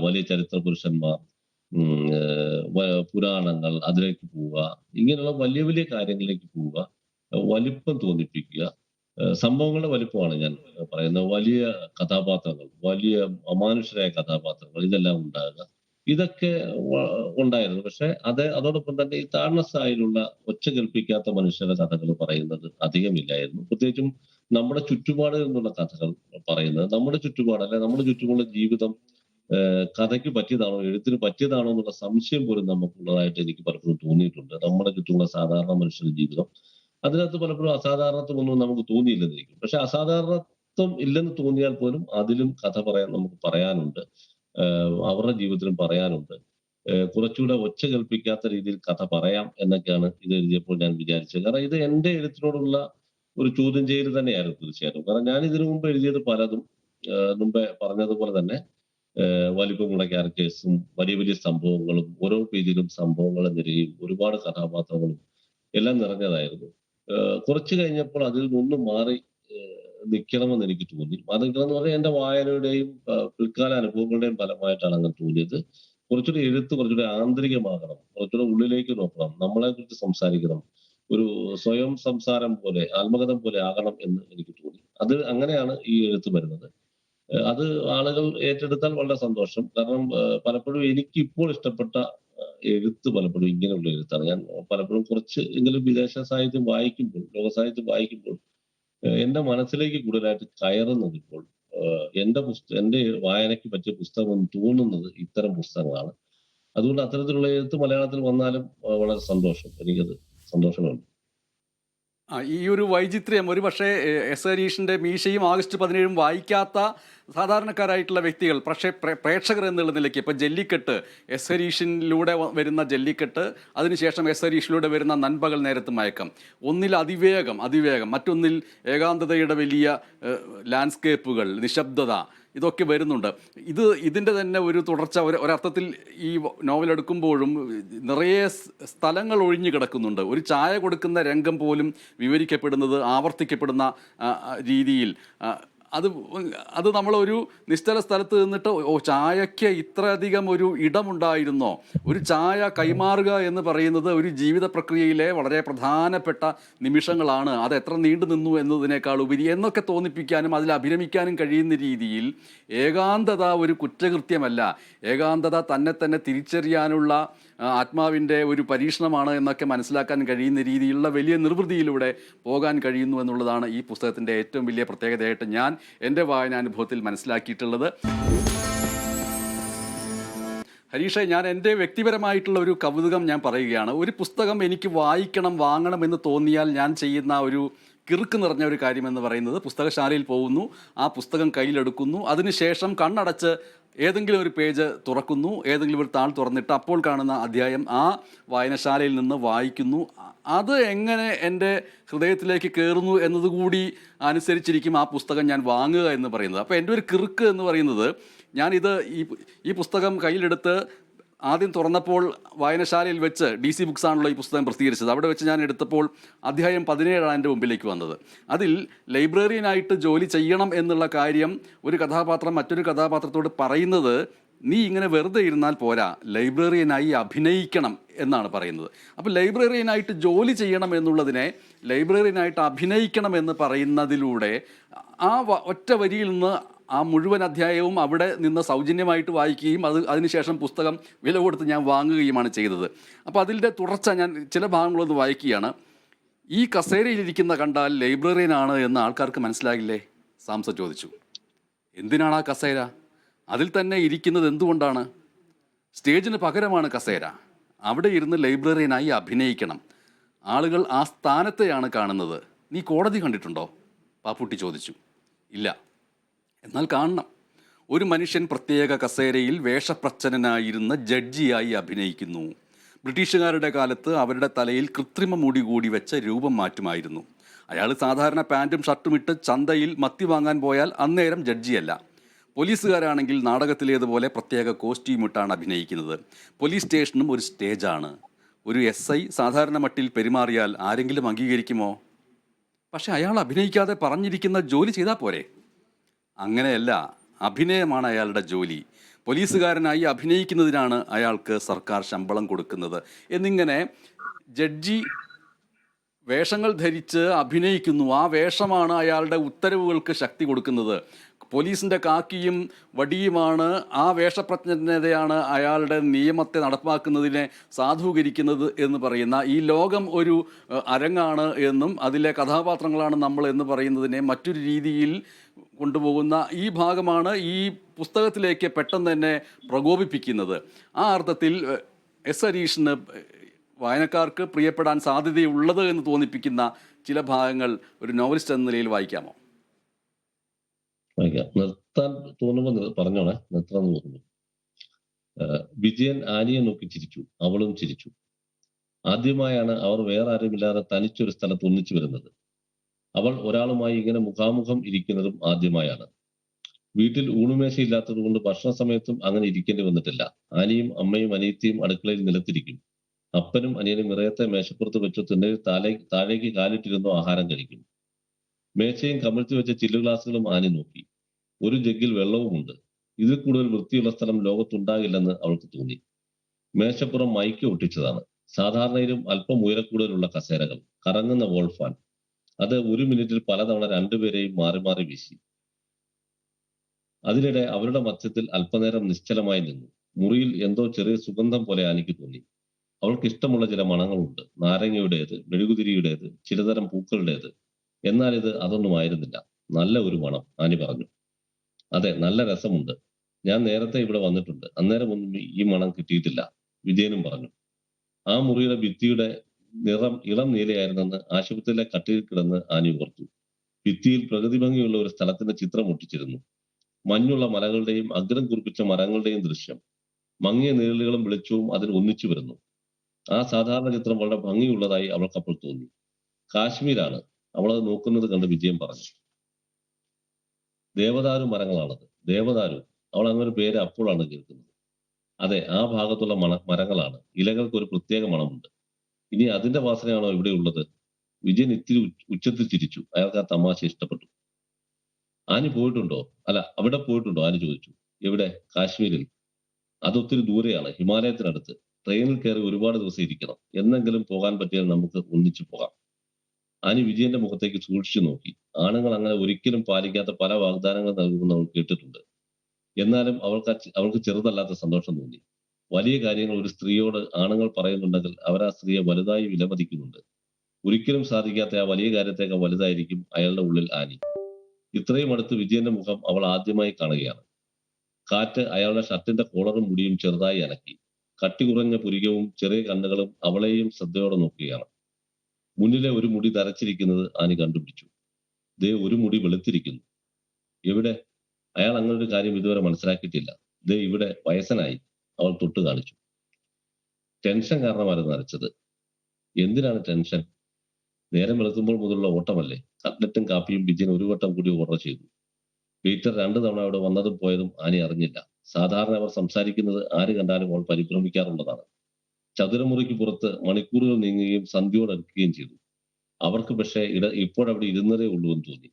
വലിയ ചരിത്ര പുരുഷന്മാർ, പുരാണങ്ങൾ, അതിലേക്ക് പോവുക, ഇങ്ങനെയുള്ള വലിയ വലിയ കാര്യങ്ങളിലേക്ക് പോവുക, വലിപ്പം തോന്നിപ്പിക്കുക. സംഭവങ്ങളുടെ വലിപ്പമാണ് ഞാൻ പറയുന്നത്. വലിയ കഥാപാത്രങ്ങൾ, വലിയ അമാനുഷരായ കഥാപാത്രങ്ങൾ, ഇതെല്ലാം ഉണ്ടാകുക, ഇതൊക്കെ ഉണ്ടായിരുന്നു. പക്ഷെ അതോടൊപ്പം തന്നെ ഈ താഴ്ന്ന സ്ഥായിലുള്ള ഒച്ച കേൾപ്പിക്കാത്ത മനുഷ്യരുടെ കഥകൾ പറയുന്നത് അധികമില്ലായിരുന്നു. പ്രത്യേകിച്ചും നമ്മുടെ ചുറ്റുപാട് എന്നുള്ള കഥകൾ പറയുന്നത്, നമ്മുടെ ചുറ്റുപാട് അല്ലെ നമ്മുടെ ചുറ്റുമുള്ള ജീവിതം കഥയ്ക്ക് പറ്റിയതാണോ, എഴുത്തിന് പറ്റിയതാണോ എന്നുള്ള സംശയം പോലും നമുക്കുള്ളതായിട്ട് എനിക്ക് പലപ്പോഴും തോന്നിയിട്ടുണ്ട്. നമ്മുടെ ചുറ്റുമുള്ള സാധാരണ മനുഷ്യരുടെ ജീവിതം, അതിനകത്ത് പലപ്പോഴും അസാധാരണത്വമൊന്നും നമുക്ക് തോന്നിയില്ലെന്നിരിക്കും. പക്ഷെ അസാധാരണത്വം ഇല്ലെന്ന് തോന്നിയാൽ പോലും അതിലും കഥ നമുക്ക് പറയാനുണ്ട്. അവരുടെ ജീവിതത്തിലും പറയാനുണ്ട്. കുറച്ചുകൂടെ ഒച്ച കേൾപ്പിക്കാത്ത രീതിയിൽ കഥ പറയാം എന്നൊക്കെയാണ് ഇത് എഴുതിയപ്പോൾ ഞാൻ വിചാരിച്ചത്. കാരണം ഇത് എന്റെ എഴുത്തിനോടുള്ള ഒരു ചോദ്യം ചെയ്യൽ തന്നെയായിരുന്നു തീർച്ചയായിട്ടും. കാരണം ഞാൻ ഇതിനു മുമ്പ് എഴുതിയത് പലതും മുമ്പേ പറഞ്ഞതുപോലെ തന്നെ വലിപ്പമുള്ള ക്യാരക്ടേഴ്സും വലിയ വലിയ സംഭവങ്ങളും ഓരോ പേജിലും സംഭവങ്ങളുടെ നിരയും ഒരുപാട് കഥാപാത്രങ്ങളും എല്ലാം നിറഞ്ഞതായിരുന്നു. കുറച്ച് കഴിഞ്ഞപ്പോൾ അതിൽ നിന്ന് മാറി നിൽക്കണമെന്ന് എനിക്ക് തോന്നി. മാറി നിൽക്കണം എന്ന് പറഞ്ഞാൽ എന്റെ വായനയുടെയും പിൽക്കാല അനുഭവങ്ങളുടെയും ഫലമായിട്ടാണ് അങ്ങനെ തോന്നിയത്. കുറച്ചുകൂടി എഴുത്ത് കുറച്ചുകൂടി ആന്തരികമാകണം, കുറച്ചുകൂടെ ഉള്ളിലേക്ക് നോക്കണം, നമ്മളെ കുറിച്ച് സംസാരിക്കണം, ഒരു സ്വയം സംസാരം പോലെ, ആത്മകഥം പോലെ ആകണം എന്ന് എനിക്ക് തോന്നി. അത് അങ്ങനെയാണ് ഈ എഴുത്ത് വരുന്നത്. അത് ആളുകൾ ഏറ്റെടുത്താൽ വളരെ സന്തോഷം. കാരണം പലപ്പോഴും എനിക്ക് ഇപ്പോൾ ഇഷ്ടപ്പെട്ട എഴുത്ത് പലപ്പോഴും ഇങ്ങനെയുള്ള എഴുത്താണ്. ഞാൻ പലപ്പോഴും കുറച്ച് എങ്കിലും വിദേശ സാഹിത്യം വായിക്കുമ്പോൾ, ലോക സാഹിത്യം വായിക്കുമ്പോൾ എന്റെ മനസ്സിലേക്ക് കൂടുതലായിട്ട് കയറുന്നത് ഇപ്പോൾ എന്റെ വായനയ്ക്ക് പറ്റിയ പുസ്തകം എന്ന് തോന്നുന്നത് ഇത്തരം പുസ്തകങ്ങളാണ്. അതുകൊണ്ട് അത്തരത്തിലുള്ള എഴുത്ത് മലയാളത്തിൽ വന്നാലും വളരെ സന്തോഷം. എനിക്കത് സന്തോഷമുണ്ട്. ഈ ഒരു വൈചിത്ര്യം ഒരു പക്ഷേ എസ് ഹരീഷിൻ്റെ മീശയും ആഗസ്റ്റ് 17 വായിക്കാത്ത സാധാരണക്കാരായിട്ടുള്ള വ്യക്തികൾ പക്ഷേ പ്രേക്ഷകർ എന്നുള്ള നിലയ്ക്ക് ഇപ്പം ജല്ലിക്കെട്ട് എസ് ഹരീഷിലൂടെ വരുന്ന ജല്ലിക്കെട്ട്, അതിനുശേഷം എസ് ഹരീഷിലൂടെ വരുന്ന നൻപകൽ നേരത്ത് മയക്കം, ഒന്നിൽ അതിവേഗം മറ്റൊന്നിൽ ഏകാന്തതയുടെ വലിയ ലാൻഡ്സ്കേപ്പുകൾ, നിശബ്ദത, ഇതൊക്കെ വരുന്നുണ്ട്. ഇതിൻ്റെ തന്നെ ഒരു തുടർച്ച ഒരർത്ഥത്തിൽ ഈ നോവൽ എടുക്കുമ്പോഴും നിറയെ സ്ഥലങ്ങൾ ഒഴിഞ്ഞു കിടക്കുന്നുണ്ട്. ഒരു ചായ കൊടുക്കുന്ന രംഗം പോലും വിവരിക്കപ്പെടുന്നത് ആവർത്തിക്കപ്പെടുന്ന രീതിയിൽ അത് നമ്മളൊരു നിശ്ചല സ്ഥലത്ത് നിന്നിട്ട് ചായയ്ക്ക് ഇത്രയധികം ഒരു ഇടമുണ്ടായിരുന്നോ? ഒരു ചായ കൈമാറുക എന്ന് പറയുന്നത് ഒരു ജീവിത പ്രക്രിയയിലെ വളരെ പ്രധാനപ്പെട്ട നിമിഷങ്ങളാണ്. അത് എത്ര നീണ്ടു നിന്നു എന്നതിനേക്കാൾ ഉപരി എന്നൊക്കെ തോന്നിപ്പിക്കാനും അതിൽ അഭിരമിക്കാനും കഴിയുന്ന രീതിയിൽ ഏകാന്തത ഒരു കുറ്റകൃത്യമല്ല, ഏകാന്തത തന്നെ തിരിച്ചറിയാനുള്ള ആത്മാവിൻ്റെ ഒരു പരീക്ഷണമാണ് എന്നൊക്കെ മനസ്സിലാക്കാൻ കഴിയുന്ന രീതിയിലുള്ള വലിയ നിർവൃതിയിലൂടെ പോകാൻ കഴിയുന്നു എന്നുള്ളതാണ് ഈ പുസ്തകത്തിൻ്റെ ഏറ്റവും വലിയ പ്രത്യേകതയായിട്ട് ഞാൻ എൻ്റെ വായനാനുഭവത്തിൽ മനസ്സിലാക്കിയിട്ടുള്ളത്. ഹരീഷേ, ഞാൻ എൻ്റെ വ്യക്തിപരമായിട്ടുള്ള ഒരു കൗതുകം ഞാൻ പറയുകയാണ്. ഒരു പുസ്തകം എനിക്ക് വാങ്ങണം എന്ന് തോന്നിയാൽ ഞാൻ ചെയ്യുന്ന ഒരു കിറുക്ക് നിറഞ്ഞ ഒരു കാര്യമെന്ന് പറയുന്നത് പുസ്തകശാലയിൽ പോകുന്നു, ആ പുസ്തകം കയ്യിലെടുക്കുന്നു, അതിനുശേഷം കണ്ണടച്ച് ഏതെങ്കിലും ഒരു പേജ് തുറക്കുന്നു, ഏതെങ്കിലും ഒരു താൾ തുറന്നിട്ട് അപ്പോൾ കാണുന്ന അധ്യായം ആ വായനശാലയിൽ നിന്ന് വായിക്കുന്നു. അത് എങ്ങനെ എൻ്റെ ഹൃദയത്തിലേക്ക് കയറുന്നു എന്നതുകൂടി അനുസരിച്ചിരിക്കും ആ പുസ്തകം ഞാൻ വാങ്ങുക എന്ന് പറയുന്നത്. അപ്പോൾ എൻ്റെ ഒരു കിറുക്ക് എന്ന് പറയുന്നത്, ഞാനിത് ഈ പുസ്തകം കയ്യിലെടുത്ത് ആദ്യം തുറന്നപ്പോൾ വായനശാലയിൽ വെച്ച് DC ബുക്സ് ആണല്ലോ ഈ പുസ്തകം പ്രസിദ്ധീകരിച്ചത്, അവിടെ വെച്ച് ഞാൻ എടുത്തപ്പോൾ അധ്യായം 17 എൻ്റെ മുമ്പിലേക്ക് വന്നത്. അതിൽ ലൈബ്രറിയനായിട്ട് ജോലി ചെയ്യണം എന്നുള്ള കാര്യം ഒരു കഥാപാത്രം മറ്റൊരു കഥാപാത്രത്തോട് പറയുന്നത്, നീ ഇങ്ങനെ വെറുതെ ഇരുന്നാൽ പോരാ, ലൈബ്രറിയനായി അഭിനയിക്കണം എന്നാണ് പറയുന്നത്. അപ്പോൾ ലൈബ്രറിയനായിട്ട് ജോലി ചെയ്യണം എന്നുള്ളതിനെ ലൈബ്രറിയനായിട്ട് അഭിനയിക്കണം എന്ന് പറയുന്നതിലൂടെ ആ ഒറ്റ വരിയിൽ നിന്ന് ആ മുഴുവൻ അധ്യായവും അവിടെ നിന്ന് സൗജന്യമായിട്ട് വായിക്കുകയും അതിനുശേഷം പുസ്തകം വില കൊടുത്ത് ഞാൻ വാങ്ങുകയുമാണ് ചെയ്തത്. അപ്പോൾ അതിൻ്റെ തുടർച്ച ഞാൻ ചില ഭാഗങ്ങളൊന്ന് വായിക്കുകയാണ്. ഈ കസേരയിലിരിക്കുന്ന കണ്ടാൽ ലൈബ്രറിയനാണ് എന്ന് ആൾക്കാർക്ക് മനസ്സിലാകില്ലേ? സാംസൺ ചോദിച്ചു. എന്തിനാണ് ആ കസേര? അതിൽ തന്നെ ഇരിക്കുന്നത് എന്തുകൊണ്ടാണ്? സ്റ്റേജിന് പകരമാണ് കസേര. അവിടെ ഇരുന്ന് ലൈബ്രറിയനായി അഭിനയിക്കണം. ആളുകൾ ആ സ്ഥാനത്തെയാണ് കാണുന്നത്. നീ കോടതി കണ്ടിട്ടുണ്ടോ? പാപ്പുട്ടി ചോദിച്ചു. ഇല്ല. എന്നാൽ കാണണം. ഒരു മനുഷ്യൻ പ്രത്യേക കസേരയിൽ വേഷപ്രച്ഛന്നനായിരുന്ന ജഡ്ജിയായി അഭിനയിക്കുന്നു. ബ്രിട്ടീഷുകാരുടെ കാലത്ത് അവരുടെ തലയിൽ കൃത്രിമ മുടി കൂടി വെച്ച രൂപം മാറ്റുമായിരുന്നു. അയാൾ സാധാരണ പാൻറ്റും ഷർട്ടും ഇട്ട് ചന്തയിൽ മത്തി വാങ്ങാൻ പോയാൽ അന്നേരം ജഡ്ജിയല്ല. പോലീസുകാരാണെങ്കിൽ നാടകത്തിലേതുപോലെ പ്രത്യേക കോസ്റ്റ്യൂം ഇട്ടാണ് അഭിനയിക്കുന്നത്. പോലീസ് സ്റ്റേഷനും ഒരു സ്റ്റേജാണ്. ഒരു SI സാധാരണ മട്ടിൽ പെരുമാറിയാൽ ആരെങ്കിലും അംഗീകരിക്കുമോ? പക്ഷെ അയാൾ അഭിനയിക്കാതെ പറഞ്ഞിരിക്കുന്ന ജോലി ചെയ്താൽ പോരെ? അങ്ങനെയല്ല, അഭിനയമാണ് അയാളുടെ ജോലി. പോലീസുകാരനായി അഭിനയിക്കുന്നതിനാണ് അയാൾക്ക് സർക്കാർ ശമ്പളം കൊടുക്കുന്നത്. എന്നിങ്ങനെ ജഡ്ജി വേഷങ്ങൾ ധരിച്ച് അഭിനയിക്കുന്നു. ആ വേഷമാണ് അയാളുടെ ഉത്തരവുകൾക്ക് ശക്തി കൊടുക്കുന്നത്. പോലീസിൻ്റെ കാക്കിയും വടിയുമാണ്, ആ വേഷപ്രജ്ഞതയാണ് അയാളുടെ നിയമത്തെ നടപ്പാക്കുന്നതിനെ സാധൂകരിക്കുന്നത് എന്ന് പറയുന്ന, ഈ ലോകം ഒരു അരങ്ങാണ് എന്നും അതിലെ കഥാപാത്രങ്ങളാണ് നമ്മൾ എന്ന് പറയുന്നതിനെ മറ്റൊരു രീതിയിൽ കൊണ്ടുപോകുന്ന ഈ ഭാഗമാണ് ഈ പുസ്തകത്തിലേക്ക് പെട്ടെന്ന് തന്നെ പ്രകോപിപ്പിക്കുന്നത്. ആ അർത്ഥത്തിൽ എസ് ഹരീഷിന് വായനക്കാർക്ക് പ്രിയപ്പെടാൻ സാധ്യതയുള്ളത് എന്ന് തോന്നിപ്പിക്കുന്ന ചില ഭാഗങ്ങൾ ഒരു നോവലിസ്റ്റ് എന്ന നിലയിൽ വായിക്കാമോ? നിർത്താൻ തോന്നുമ്പോൾ പറഞ്ഞോളെ, നിർത്താൻ തോന്നുന്നു. വിജയൻ ആനിയെ നോക്കി ചിരിച്ചു. അവളും ചിരിച്ചു. ആദ്യമായാണ് അവർ വേറെ ആരുമില്ലാതെ തനിച്ചൊരു സ്ഥലത്ത് ഒന്നിച്ചു വരുന്നത്. അവൾ ഒരാളുമായി ഇങ്ങനെ മുഖാമുഖം ഇരിക്കുന്നതും ആദ്യമായാണ്. വീട്ടിൽ ഊണുമേശയില്ലാത്തത് കൊണ്ട് ഭക്ഷണ സമയത്തും അങ്ങനെ ഇരിക്കേണ്ടി വന്നിട്ടില്ല. ആനിയും അമ്മയും അനിയത്തിയും അടുക്കളയിൽ നിലത്തിരിക്കും. അപ്പനും അനിയനും ഇറയത്തെ മേശപ്പുറത്ത് വെച്ച് തിണ്ണയിൽ താഴേക്ക് കാലിട്ടിരുന്നു ആഹാരം കഴിക്കും. മേശയും കമിഴ്ത്തി വെച്ച ചില്ലു ഗ്ലാസുകളും ആനി നോക്കി. ഒരു ജഗ്ഗിൽ വെള്ളവുമുണ്ട്. ഇതിൽ കൂടുതൽ വൃത്തിയുള്ള സ്ഥലം ലോകത്തുണ്ടാകില്ലെന്ന് അവൾക്ക് തോന്നി. മേശപ്പുറം മൈക്ക് ഒട്ടിച്ചതാണ്. സാധാരണയിലും അല്പം ഉയരക്കൂടുതലുള്ള കസേരകൾ, കറങ്ങുന്ന വോൾ ഫാൻ. അത് ഒരു മിനിറ്റിൽ പലതവണ രണ്ടുപേരെയും മാറി മാറി വീശി. അതിനിടെ അവരുടെ മധ്യത്തിൽ അല്പനേരം നിശ്ചലമായി നിന്നു. മുറിയിൽ എന്തോ ചെറിയ സുഗന്ധം പോലെ ആനിക്ക് തോന്നി. അവൾക്ക് ഇഷ്ടമുള്ള ചില മണങ്ങളുണ്ട്. നാരങ്ങയുടേത്, മെഴുകുതിരിയുടേത്, ചിലതരം പൂക്കളുടേത്. എന്നാൽ ഇത് അതൊന്നും ആയിരുന്നില്ല. നല്ല ഒരു മണം, ആനി പറഞ്ഞു. അതെ, നല്ല രസമുണ്ട്. ഞാൻ നേരത്തെ ഇവിടെ വന്നിട്ടുണ്ട്. അന്നേരമൊന്നും ഈ മണം കിട്ടിയിട്ടില്ല, വിജയനും പറഞ്ഞു. ആ മുറിയുടെ ഭിത്തിയുടെ നിറം ഇളം നീലയായിരുന്നെന്ന് ആശുപത്രിയിലെ കട്ടിലിൽ കിടന്ന് ആനി ഓർത്തു. ഭിത്തിയിൽ പ്രകൃതി ഭംഗിയുള്ള ഒരു സ്ഥലത്തിന്റെ ചിത്രം ഒട്ടിച്ചിരുന്നു. മഞ്ഞുള്ള മലകളുടെയും അഗ്രം കുറിപ്പിച്ച മരങ്ങളുടെയും ദൃശ്യം. മങ്ങിയ നീളുകളും വെളിച്ചവും അതിൽ ഒന്നിച്ചു വരുന്നു. ആ സാധാരണ ചിത്രം വളരെ ഭംഗിയുള്ളതായി അവൾക്കപ്പോൾ തോന്നി. കാശ്മീരാണ്. അവളത് നോക്കുന്നത് കണ്ട് വിജയം പറഞ്ഞു. ദേവദാരു മരങ്ങളാണത്. ദേവദാരു. അവൾ അങ്ങനെ പേര് അപ്പോഴാണ് കേൾക്കുന്നത്. അതെ, ആ ഭാഗത്തുള്ള മരങ്ങളാണ്. ഇലകൾക്ക് ഒരു പ്രത്യേക മണമുണ്ട്. ഇനി അതിന്റെ വാസനയാണോ ഇവിടെ ഉള്ളത്? വിജയൻ ഇത്തിരി ഉച്ചത്തിൽ ചിരിച്ചു. അയാൾക്ക് ആ തമാശ ഇഷ്ടപ്പെട്ടു. ആനി പോയിട്ടുണ്ടോ? അല്ല, അവിടെ പോയിട്ടുണ്ടോ? ആനി ചോദിച്ചു. എവിടെ? കാശ്മീരിൽ. അതൊത്തിരി ദൂരെയാണ്, ഹിമാലയത്തിനടുത്ത്. ട്രെയിനിൽ കയറി ഒരുപാട് ദിവസം ഇരിക്കണം. എന്നെങ്കിലും പോകാൻ പറ്റിയാൽ നമുക്ക് ഒന്നിച്ചു പോകാം. ആനി വിജയന്റെ മുഖത്തേക്ക് സൂക്ഷിച്ചു നോക്കി. ആണുങ്ങൾ അങ്ങനെ ഒരിക്കലും പാലിക്കാത്ത പല വാഗ്ദാനങ്ങൾ നൽകുമെന്ന് അവൾ കേട്ടിട്ടുണ്ട്. എന്നാലും അവൾക്ക് ചെറുതല്ലാത്ത സന്തോഷം തോന്നി. വലിയ കാര്യങ്ങൾ ഒരു സ്ത്രീയോട് ആണുങ്ങൾ പറയുന്നുണ്ടെങ്കിൽ അവർ ആ സ്ത്രീയെ വലുതായി വിലമതിക്കുന്നുണ്ട്. ഒരിക്കലും സാധിക്കാത്ത ആ വലിയ കാര്യത്തേക്കാൾ വലുതായിരിക്കും അയാളുടെ ഉള്ളിൽ ആനി. ഇത്രയും അടുത്ത് വിജയന്റെ മുഖം അവൾ ആദ്യമായി കാണുകയാണ്. കാറ്റ് അയാളുടെ ഷർട്ടിന്റെ കോളറും മുടിയും ചെറുതായി അനക്കി. കട്ടി കുറഞ്ഞ പുരികവും ചെറിയ കണ്ണുകളും അവളെയും ശ്രദ്ധയോടെ നോക്കുകയാണ്. മുന്നിലെ ഒരു മുടി തരച്ചിരിക്കുന്നത് ആനി കണ്ടുപിടിച്ചു. ദേ, ഒരു മുടി വെളുത്തിരിക്കുന്നു. എവിടെ? അയാൾ അങ്ങനെ ഒരു കാര്യം ഇതുവരെ മനസ്സിലാക്കിയിട്ടില്ല. ദേ ഇവിടെ, വയസ്സനായി. അവൾ തൊട്ട് കാണിച്ചു. ടെൻഷൻ കാരണമായിരുന്നു നരച്ചത്. എന്തിനാണ് ടെൻഷൻ? നേരം വെളുക്കുമ്പോൾ മുതലുള്ള ഓട്ടമല്ലേ. കട്ട്ലറ്റും കാപ്പിയും വിജയൻ ഒരു വട്ടം കൂടി ഓർഡർ ചെയ്തു. വെയിറ്റർ 2 തവണ അവിടെ വന്നതും പോയതും ആനി അറിഞ്ഞില്ല. സാധാരണ അവർ സംസാരിക്കുന്നത് ആര് കണ്ടാലും അവൾ പരിഭ്രമിക്കാറുള്ളതാണ്. ചതുരമുറിക്ക് പുറത്ത് മണിക്കൂറുകൾ നീങ്ങുകയും സന്ധ്യയോട് അടുക്കുകയും ചെയ്തു. അവർക്ക് പക്ഷേ ഇപ്പോഴവിടെ ഇരുന്നതേ ഉള്ളൂ എന്ന് തോന്നി.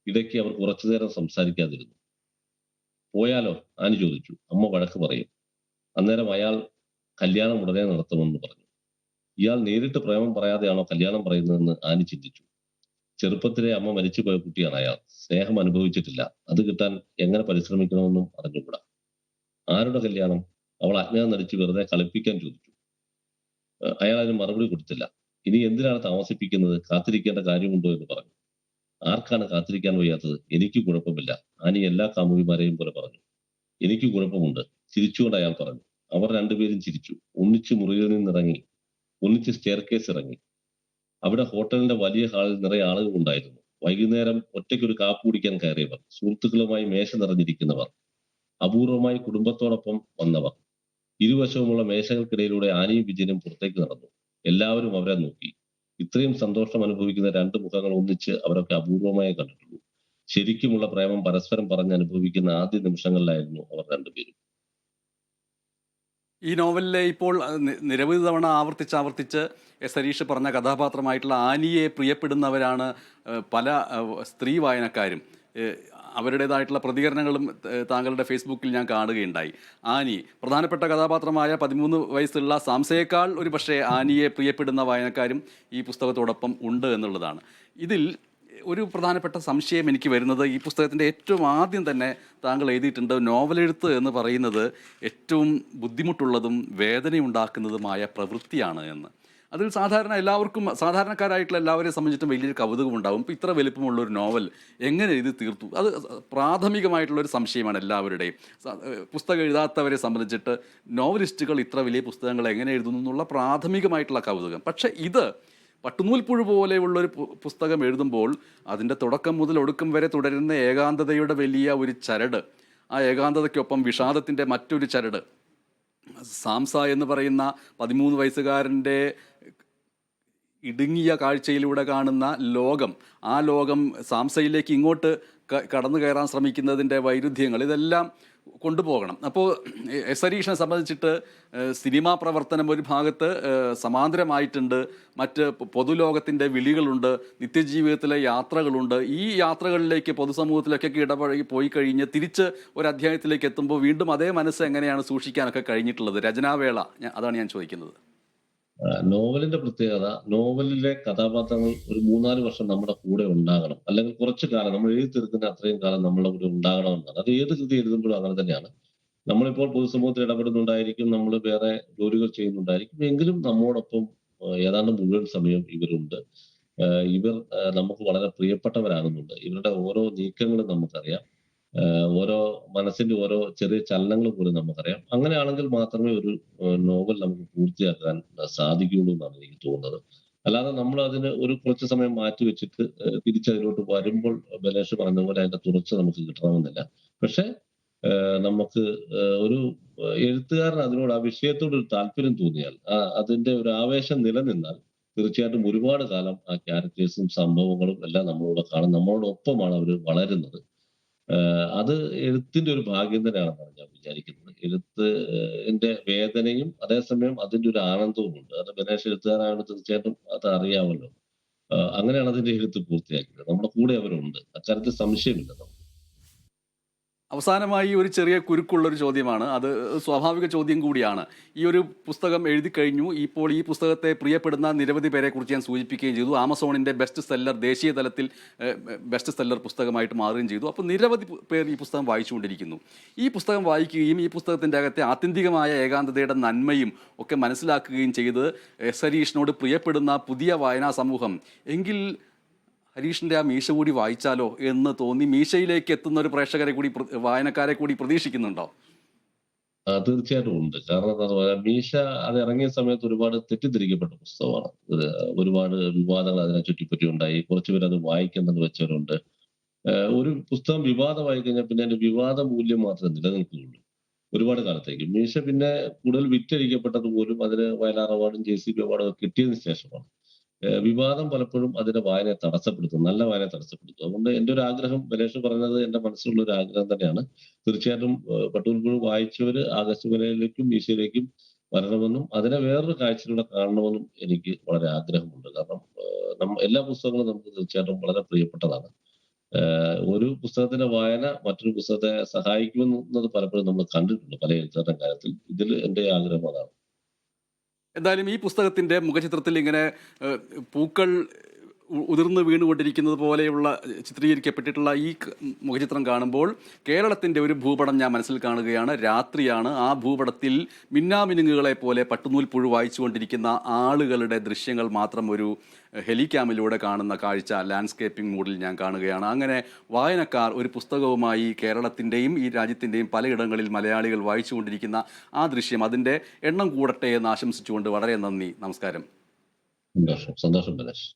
ഇടയ്ക്ക് അവർ കുറച്ചുനേരം സംസാരിക്കാതിരുന്നു. പോയാലോ? ആനി ചോദിച്ചു. അമ്മ വഴക്ക് പറയും. അന്നേരം അയാൾ കല്യാണം ഉടനെ നടത്തുമെന്ന് പറഞ്ഞു. ഇയാൾ നേരിട്ട് പ്രേമം പറയാതെയാണോ കല്യാണം പറയുന്നതെന്ന് ആനി ചിന്തിച്ചു. ചെറുപ്പത്തിലെ അമ്മ മരിച്ചുപോയ കുട്ടിയാണ് അയാൾ. സ്നേഹം അനുഭവിച്ചിട്ടില്ല. അത് കിട്ടാൻ എങ്ങനെ പരിശ്രമിക്കണമെന്നും അറിഞ്ഞുകൂടാ. ആരുടെ കല്യാണം? അവൾ അജ്ഞാനം നടിച്ച് വെറുതെ കളിപ്പിക്കാൻ ചോദിച്ചു. അയാൾ അതിന് മറുപടി കൊടുത്തില്ല. ഇനി എന്തിനാണ് താമസിപ്പിക്കുന്നത്? കാത്തിരിക്കേണ്ട കാര്യമുണ്ടോ എന്ന് പറഞ്ഞു. ആർക്കാണ് കാത്തിരിക്കാൻ വയ്യാത്തത്? എനിക്ക് കുഴപ്പമില്ല, ആനി എല്ലാ കാമുകിമാരെയും പോലെ പറഞ്ഞു. എനിക്ക് കുഴപ്പമുണ്ട്, ചിരിച്ചുകൊണ്ട് അയാൾ പറഞ്ഞു. അവർ രണ്ടുപേരും ചിരിച്ചു. ഒന്നിച്ച് മുറിയിൽ നിന്നിറങ്ങി, ഒന്നിച്ച് സ്റ്റെയർകേസ് ഇറങ്ങി. അവിടെ ഹോട്ടലിന്റെ വലിയ ഹാളിൽ നിറയെ ആളുകൾ ഉണ്ടായിരുന്നു. വൈകുന്നേരം ഒറ്റയ്ക്കൊരു കാപ്പി കുടിക്കാൻ കയറിയവർ, സുഹൃത്തുക്കളുമായി മേശ നിറഞ്ഞിരിക്കുന്നവർ, അപൂർവമായി കുടുംബത്തോടൊപ്പം വന്നവർ. ഇരുവശവുമുള്ള മേശകൾക്കിടയിലൂടെ ആനിയും വിജയനും പുറത്തേക്ക് നടന്നു. എല്ലാവരും അവരെ നോക്കി. ഇത്രയും സന്തോഷം അനുഭവിക്കുന്ന 2 മുഖങ്ങൾ ഒന്നിച്ച് അവരൊക്കെ അപൂർവമായി കണ്ടിട്ടുള്ളൂ. ശരിക്കുമുള്ള പ്രേമം പരസ്പരം പറഞ്ഞ് അനുഭവിക്കുന്ന ആദ്യ നിമിഷങ്ങളിലായിരുന്നു അവർ രണ്ടുപേരും. ഈ നോവലിലെ ഇപ്പോൾ നിരവധി തവണ ആവർത്തിച്ച് സരീഷ് പറഞ്ഞ കഥാപാത്രമായിട്ടുള്ള ആനിയെ പ്രിയപ്പെടുന്നവരാണ് പല സ്ത്രീ വായനക്കാരും. അവരുടേതായിട്ടുള്ള പ്രതികരണങ്ങളും താങ്കളുടെ ഫേസ്ബുക്കിൽ ഞാൻ കാണുകയുണ്ടായി. ആനി പ്രധാനപ്പെട്ട കഥാപാത്രമായ 13 വയസ്സുള്ള സാംസയേക്കാൾ ഒരു പക്ഷേ ആനിയെ പ്രിയപ്പെടുന്ന വായനക്കാരും ഈ പുസ്തകത്തോടൊപ്പം ഉണ്ട് എന്നുള്ളതാണ്. ഇതിൽ ഒരു പ്രധാനപ്പെട്ട സംശയം എനിക്ക് വരുന്നത്, ഈ പുസ്തകത്തിൻ്റെ ഏറ്റവും ആദ്യം തന്നെ താങ്കൾ എഴുതിയിട്ടുണ്ട്, നോവലെഴുത്ത് എന്ന് പറയുന്നത് ഏറ്റവും ബുദ്ധിമുട്ടുള്ളതും വേദനയുണ്ടാക്കുന്നതുമായ പ്രവൃത്തിയാണ് എന്ന്. അതിൽ സാധാരണക്കാരായിട്ടുള്ള എല്ലാവരെയും സംബന്ധിച്ചിട്ടും വലിയൊരു കൗതുകമുണ്ടാകും. ഇപ്പോൾ ഇത്ര വലിപ്പമുള്ളൊരു നോവൽ എങ്ങനെ എഴുതി തീർത്തു? അത് പ്രാഥമികമായിട്ടുള്ളൊരു സംശയമാണ് എല്ലാവരുടെയും. പുസ്തകം എഴുതാത്തവരെ സംബന്ധിച്ചിട്ട് നോവലിസ്റ്റുകൾ ഇത്ര വലിയ പുസ്തകങ്ങൾ എങ്ങനെ എഴുതുന്നു എന്നുള്ള പ്രാഥമികമായിട്ടുള്ള കൗതുകം. പക്ഷേ ഇത് പട്ടുനൂൽപ്പുഴു പോലെയുള്ളൊരു പുസ്തകം എഴുതുമ്പോൾ അതിൻ്റെ തുടക്കം മുതൽ ഒടുക്കം വരെ തുടരുന്ന ഏകാന്തതയുടെ വലിയ ഒരു ചരട്, ആ ഏകാന്തതയ്ക്കൊപ്പം വിഷാദത്തിൻ്റെ മറ്റൊരു ചരട്, സാംസ എന്ന് പറയുന്ന 13 വയസ്സുകാരൻ്റെ ഇടുങ്ങിയ കാഴ്ചയിലൂടെ കാണുന്ന ലോകം, ആ ലോകം സാംസയിലേക്ക് ഇങ്ങോട്ട് കടന്നു കയറാൻ ശ്രമിക്കുന്നതിൻ്റെ വൈരുദ്ധ്യങ്ങൾ, ഇതെല്ലാം കൊണ്ടുപോകണം. അപ്പോൾ സരീഷിനെ സംബന്ധിച്ചിട്ട് സിനിമാ പ്രവർത്തനം ഒരു ഭാഗത്ത് സമാന്തരമായിട്ടുണ്ട്, മറ്റ് പൊതുലോകത്തിൻ്റെ വിളികളുണ്ട്, നിത്യജീവിതത്തിലെ യാത്രകളുണ്ട്. ഈ യാത്രകളിലേക്ക് പൊതുസമൂഹത്തിലേക്കൊക്കെ ഇടപഴകി പോയി കഴിഞ്ഞ് തിരിച്ച് ഒരു അധ്യായത്തിലേക്ക് എത്തുമ്പോൾ വീണ്ടും അതേ മനസ്സ് എങ്ങനെയാണ് സൂക്ഷിക്കാനൊക്കെ കഴിഞ്ഞിട്ടുള്ളത്? രചനാവേള, അതാണ് ഞാൻ ചോദിക്കുന്നത്. നോവലിന്റെ പ്രത്യേകത, നോവലിലെ കഥാപാത്രങ്ങൾ ഒരു 3-4 വർഷം നമ്മുടെ കൂടെ ഉണ്ടാകണം, അല്ലെങ്കിൽ കുറച്ചു കാലം നമ്മൾ എഴുതി തീർക്കുന്ന അത്രയും കാലം നമ്മളുടെ കൂടെ ഉണ്ടാകണം എന്നാണ്. അത് ഏത് കൃതി എഴുതുമ്പോഴും അങ്ങനെ തന്നെയാണ്. നമ്മളിപ്പോൾ പൊതുസമൂഹത്തിൽ ഇടപെടുന്നുണ്ടായിരിക്കും, നമ്മൾ വേറെ ജോലികൾ ചെയ്യുന്നുണ്ടായിരിക്കും. എങ്കിലും നമ്മോടൊപ്പം ഏതാണ്ട് മുഴുവൻ സമയം ഇവരുണ്ട്. ഇവർ നമുക്ക് വളരെ പ്രിയപ്പെട്ടവരാകുന്നുണ്ട്. ഇവരുടെ ഓരോ നീക്കങ്ങളും നമുക്കറിയാം. ഓരോ മനസ്സിന്റെ ഓരോ ചെറിയ ചലനങ്ങൾ പോലും നമുക്കറിയാം. അങ്ങനെയാണെങ്കിൽ മാത്രമേ ഒരു നോവൽ നമുക്ക് പൂർത്തിയാക്കാൻ സാധിക്കുകയുള്ളൂ എന്നാണ് എനിക്ക് തോന്നുന്നത്. അല്ലാതെ നമ്മൾ അതിന് ഒരു കുറച്ച് സമയം മാറ്റി വെച്ചിട്ട് തിരിച്ചതിലോട്ട് വരുമ്പോൾ ബലേഷ് പറഞ്ഞ പോലെ അതിന്റെ തുടർച്ച നമുക്ക് കിട്ടണമെന്നില്ല. പക്ഷേ നമുക്ക് ഒരു എഴുത്തുകാരൻ അതിനോട് ആ വിഷയത്തോട് ഒരു താല്പര്യം തോന്നിയാൽ, അതിന്റെ ഒരു ആവേശം നിലനിന്നാൽ തീർച്ചയായിട്ടും ഒരുപാട് കാലം ആ ക്യാരക്ടേഴ്സും സംഭവങ്ങളും എല്ലാം നമ്മളോട് കാണും. നമ്മളോടൊപ്പമാണ് അവർ വളരുന്നത്. അത് എഴുത്തിന്റെ ഒരു ഭാഗ്യം തന്നെയാണെന്നാണ് ഞാൻ വിചാരിക്കുന്നത്. എഴുത്തിന്റെ വേദനയും അതേസമയം അതിന്റെ ഒരു ആനന്ദവും ഉണ്ട്. അത് ബനേഷ് എഴുത്തുകാരാണ്, തീർച്ചയായിട്ടും അത് അറിയാമല്ലോ. അങ്ങനെയാണ് അതിന്റെ എഴുത്ത് പൂർത്തിയാക്കിയത്. നമ്മുടെ കൂടെ അവരുണ്ട്. അക്കാര്യത്തിൽ സംശയമില്ല നമുക്ക്. അവസാനമായി ഒരു ചെറിയ കുരുക്കുള്ളൊരു ചോദ്യമാണ്, അത് സ്വാഭാവിക ചോദ്യം കൂടിയാണ്. ഈ ഒരു പുസ്തകം എഴുതി കഴിഞ്ഞു. ഇപ്പോൾ ഈ പുസ്തകത്തെ പ്രിയപ്പെടുന്ന നിരവധി പേരെക്കുറിച്ച് ഞാൻ സൂചിപ്പിക്കുകയും ചെയ്തു. ആമസോണിൻ്റെ ബെസ്റ്റ് സെല്ലർ, ദേശീയ തലത്തിൽ ബെസ്റ്റ് സെല്ലർ പുസ്തകമായിട്ട് മാറുകയും ചെയ്തു. അപ്പോൾ നിരവധി പേർ ഈ പുസ്തകം വായിച്ചുകൊണ്ടിരിക്കുന്നു. ഈ പുസ്തകം വായിക്കുകയും ഈ പുസ്തകത്തിൻ്റെ അകത്തെ ആത്യന്തികമായ ഏകാന്തതയുടെ നന്മയും ഒക്കെ മനസ്സിലാക്കുകയും ചെയ്ത് ഹരീഷിനോട് പ്രിയപ്പെടുന്ന പുതിയ വായനാ സമൂഹം എങ്കിൽ ഹരീഷിൻ്റെ ആ മീശ കൂടി വായിച്ചാലോ എന്ന് തോന്നി മീശയിലേക്ക് എത്തുന്ന ഒരു പ്രേക്ഷകരെ കൂടി, വായനക്കാരെ കൂടി പ്രതീക്ഷിക്കുന്നുണ്ടോ? തീർച്ചയായിട്ടും ഉണ്ട്. കാരണം എന്താന്ന് പറഞ്ഞാൽ മീശ അത് ഇറങ്ങിയ സമയത്ത് ഒരുപാട് തെറ്റിദ്ധരിക്കപ്പെട്ട പുസ്തകമാണ്. ഒരുപാട് വിവാദങ്ങൾ അതിനെ ചുറ്റിപ്പറ്റി ഉണ്ടായി. കുറച്ചുപേര് അത് വായിക്കുന്നെന്ന് വെച്ചവരുണ്ട്. ഒരു പുസ്തകം വിവാദമായി കഴിഞ്ഞാൽ പിന്നെ അതിന്റെ വിവാദ മൂല്യം മാത്രമേ നിലനിൽക്കുകയുള്ളൂ ഒരുപാട് കാലത്തേക്ക്. മീശ പിന്നെ കൂടുതൽ വിറ്റഴിക്കപ്പെട്ടത് പോലും അതിന് വയലാർ അവാർഡും JCB അവാർഡും ഒക്കെ കിട്ടിയതിന് ശേഷമാണ്. വിവാദം പലപ്പോഴും അതിന്റെ വായനയെ തടസ്സപ്പെടുത്തും, നല്ല വായനയെ തടസ്സപ്പെടുത്തും. അതുകൊണ്ട് എന്റെ ഒരു ആഗ്രഹം, ബലേഷ് പറഞ്ഞത് എന്റെ മനസ്സിലുള്ള ഒരു ആഗ്രഹം തന്നെയാണ്. തീർച്ചയായിട്ടും പട്ടുൽപ്പുഴ വായിച്ചവര് ആഗസ്റ്റ് വിലയിലേക്കും മീശയിലേക്കും വരണമെന്നും അതിനെ വേറൊരു കാഴ്ചയിലൂടെ കാണണമെന്നും എനിക്ക് വളരെ ആഗ്രഹമുണ്ട്. കാരണം എല്ലാ പുസ്തകങ്ങളും നമുക്ക് തീർച്ചയായിട്ടും വളരെ പ്രിയപ്പെട്ടതാണ്. ഒരു പുസ്തകത്തിന്റെ വായന മറ്റൊരു പുസ്തകത്തെ സഹായിക്കുമെന്നത് പലപ്പോഴും നമ്മൾ കണ്ടിട്ടുണ്ട് പല എഴുത്തുകാരുടെ കാര്യത്തിൽ. ഇതിൽ എന്റെ ആഗ്രഹം അതാണ്. എന്തായാലും ഈ പുസ്തകത്തിൻ്റെ മുഖചിത്രത്തിൽ ഇങ്ങനെ പൂക്കൾ ഉതിർന്നു വീണുകൊണ്ടിരിക്കുന്നത് പോലെയുള്ള ചിത്രീകരിക്കപ്പെട്ടിട്ടുള്ള ഈ മുഖചിത്രം കാണുമ്പോൾ കേരളത്തിൻ്റെ ഒരു ഭൂപടം ഞാൻ മനസ്സിൽ കാണുകയാണ്. രാത്രിയാണ്. ആ ഭൂപടത്തിൽ മിന്നാമിനുങ്ങുകളെ പോലെ പട്ടുനൂൽ പുഴു വായിച്ചുകൊണ്ടിരിക്കുന്ന ആളുകളുടെ ദൃശ്യങ്ങൾ മാത്രം ഒരു ഹെലിക്യാമിലൂടെ കാണുന്ന കാഴ്ച ലാൻഡ്സ്കേപ്പിംഗ് മൂഡിൽ ഞാൻ കാണുകയാണ്. അങ്ങനെ വായനക്കാർ ഒരു പുസ്തകവുമായി കേരളത്തിൻ്റെയും ഈ രാജ്യത്തിൻ്റെയും പലയിടങ്ങളിൽ മലയാളികൾ വായിച്ചുകൊണ്ടിരിക്കുന്ന ആ ദൃശ്യം, അതിൻ്റെ എണ്ണം കൂടട്ടെ എന്ന് ആശംസിച്ചുകൊണ്ട് വളരെ നന്ദി. നമസ്കാരം. സന്തോഷം ബലേഷ്.